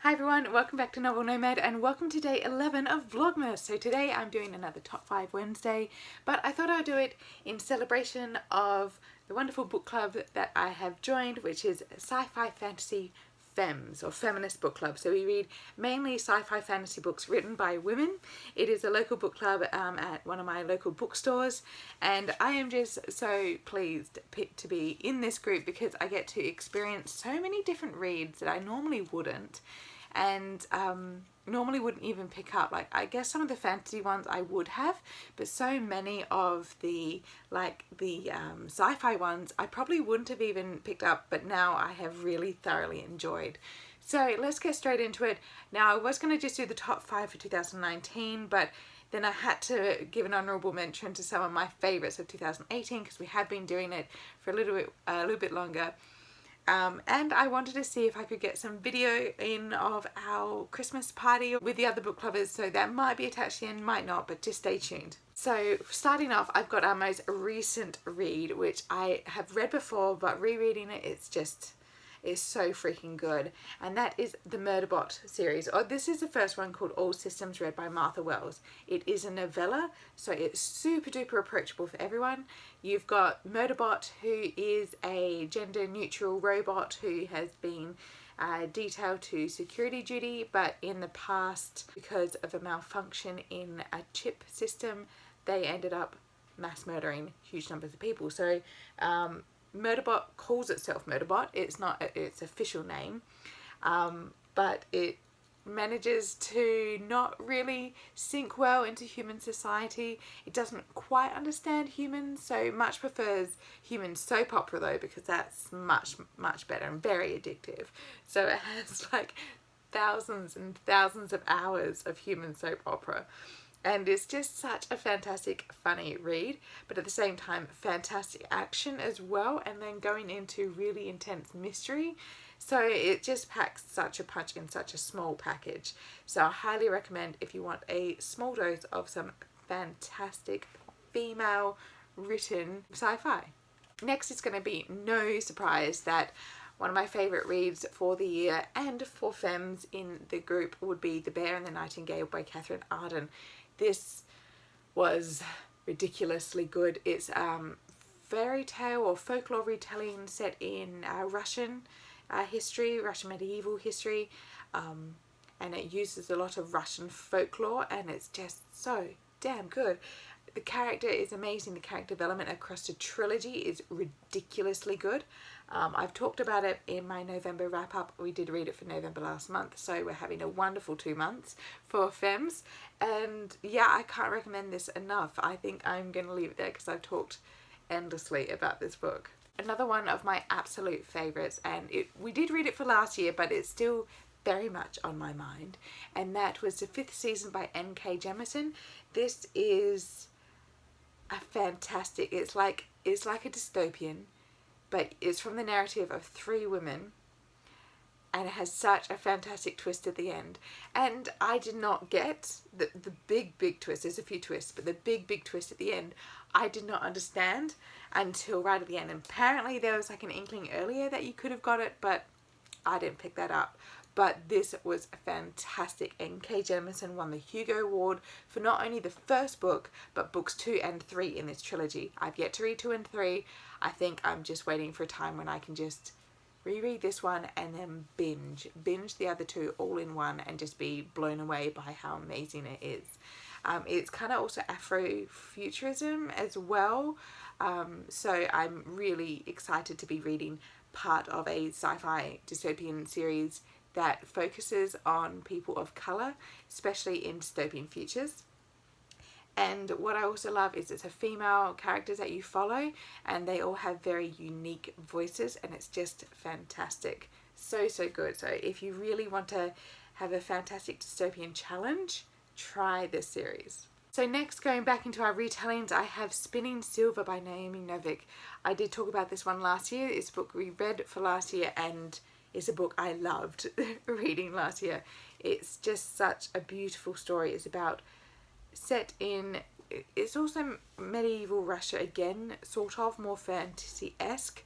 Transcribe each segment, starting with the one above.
Hi everyone, welcome back to Novel Nomad and welcome to day 11 of Vlogmas. So today I'm doing another Top 5 Wednesday, but I thought I'd do it in celebration of the wonderful book club that I have joined, which is Sci-Fi Fantasy Femmes, or Feminist Book Club. So we read mainly sci-fi fantasy books written by women. It is a local book club at one of my local bookstores, and I am just so pleased to be in this group because I get to experience so many different reads that I normally wouldn't, and normally wouldn't even pick up. Like, I guess some of the fantasy ones I would have, but so many of the sci-fi ones I probably wouldn't have even picked up, but now I have really thoroughly enjoyed. So let's get straight into it. Now, I was going to just do the top 5 for 2019, but then I had to give an honourable mention to some of my favourites of 2018 because we have been doing it for a little bit longer. And I wanted to see if I could get some video in of our Christmas party with the other book clubbers, so that might be attached in, might not, but just stay tuned. So starting off, I've got our most recent read, which I have read before, but rereading it, it's so freaking good, and that is the Murderbot series. This is the first one, called All Systems Red by Martha Wells. It is a novella, so it's super duper approachable for everyone. You've got Murderbot, who is a gender neutral robot who has been detailed to security duty, but in the past, because of a malfunction in a chip system, they ended up mass murdering huge numbers of people. So Murderbot calls itself Murderbot. It's not its official name, but it manages to not really sink well into human society. It doesn't quite understand humans, so much prefers human soap opera though, because that's much better and very addictive. So it has like thousands and thousands of hours of human soap opera. And it's just such a fantastic, funny read, but at the same time, fantastic action as well, and then going into really intense mystery. So it just packs such a punch in such a small package. So I highly recommend if you want a small dose of some fantastic female written sci-fi. Next, it's going to be no surprise that one of my favourite reads for the year and for femmes in the group would be The Bear and the Nightingale by Catherine Arden. This was ridiculously good. It's fairy tale or folklore retelling set in Russian history, Russian medieval history, and it uses a lot of Russian folklore, and it's just so damn good. The character is amazing. The character development across the trilogy is ridiculously good. I've talked about it in my November wrap up. We did read it for November last month, so we're having a wonderful 2 months for Femmes. And yeah, I can't recommend this enough. I think I'm going to leave it there because I've talked endlessly about this book. Another one of my absolute favourites, and we did read it for last year, but it's still very much on my mind, and that was the 5th season by N.K. Jemisin. This is a fantastic, it's like a dystopian, but it's from the narrative of 3 women, and it has such a fantastic twist at the end. And I did not get the big twist. There's a few twists, but the big twist at the end I did not understand until right at the end. And apparently there was like an inkling earlier that you could have got it, but I didn't pick that up. But this was fantastic. N.K. Jemisin won the Hugo Award for not only the first book, but books 2 and 3 in this trilogy. I've yet to read 2 and 3. I think I'm just waiting for a time when I can just reread this one and then binge the other 2 all in one and just be blown away by how amazing it is. It's kind of also Afrofuturism as well. So I'm really excited to be reading part of a sci-fi dystopian series that focuses on people of colour, especially in dystopian futures. And what I also love is it's a female characters that you follow, and they all have very unique voices, and it's just fantastic. So good. So if you really want to have a fantastic dystopian challenge, try this series. So next, going back into our retellings, I have Spinning Silver by Naomi Novik. I did talk about this one last year. It's a book we read for last year, and it's a book I loved reading last year. It's just such a beautiful story. It's about set in, it's also medieval Russia again, sort of more fantasy-esque.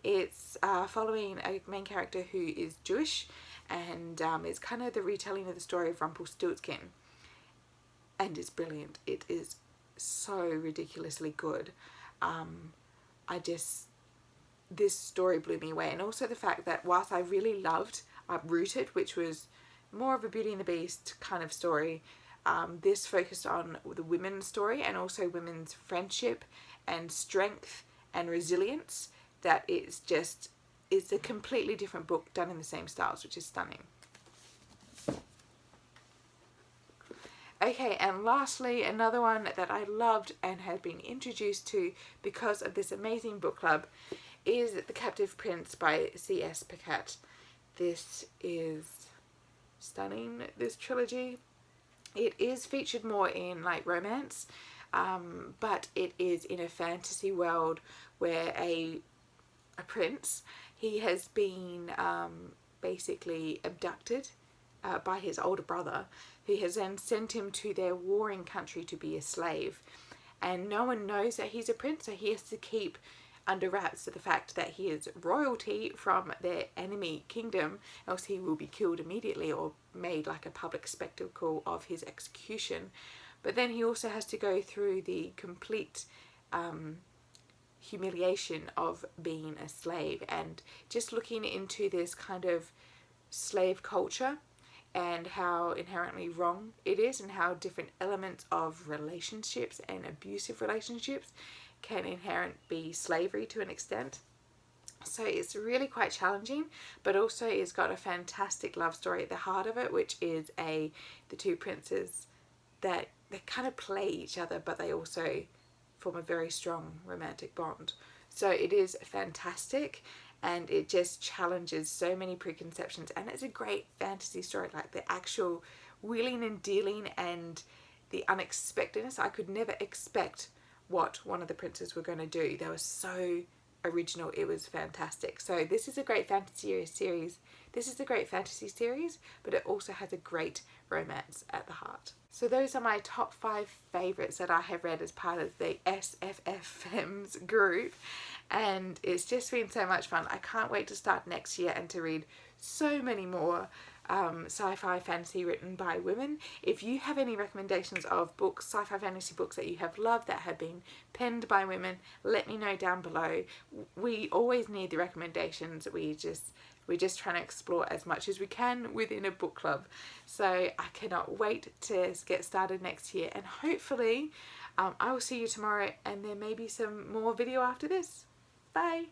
It's following a main character who is Jewish, and it's kind of the retelling of the story of Rumpelstiltskin, and it's brilliant. It is so ridiculously good. This story blew me away, and also the fact that whilst I really loved Uprooted, which was more of a Beauty and the Beast kind of story, this focused on the women's story and also women's friendship and strength and resilience. That it's a completely different book done in the same styles, which is stunning. Okay, and lastly, another one that I loved and had been introduced to because of this amazing book club is The Captive Prince by C.S. Pacat. This is stunning, this trilogy. It is featured more in like romance, but it is in a fantasy world where a prince, he has been basically abducted by his older brother, who has then sent him to their warring country to be a slave. And no one knows that he's a prince, so he has to keep under wraps the fact that he is royalty from their enemy kingdom, else he will be killed immediately or made like a public spectacle of his execution. But then he also has to go through the complete humiliation of being a slave, and just looking into this kind of slave culture and how inherently wrong it is, and how different elements of relationships and abusive relationships can inherently be slavery to an extent. So it's really quite challenging, but also it's got a fantastic love story at the heart of it, which is the two princes that they kind of play each other, but they also form a very strong romantic bond. So it is fantastic, and it just challenges so many preconceptions, and it's a great fantasy story. Like the actual wheeling and dealing and the unexpectedness. I could never expect what one of the princes were going to do. They were so original. It was fantastic. So this is a great fantasy series. This is a great fantasy series, but it also has a great romance at the heart. So those are my top 5 favourites that I have read as part of the SFF Femmes group, and it's just been so much fun. I can't wait to start next year and to read so many more sci-fi fantasy written by women. If you have any recommendations of books, sci-fi fantasy books that you have loved that have been penned by women, let me know down below. We always need the recommendations. We're just trying to explore as much as we can within a book club. So I cannot wait to get started next year, and hopefully I will see you tomorrow, and there may be some more video after this. Bye!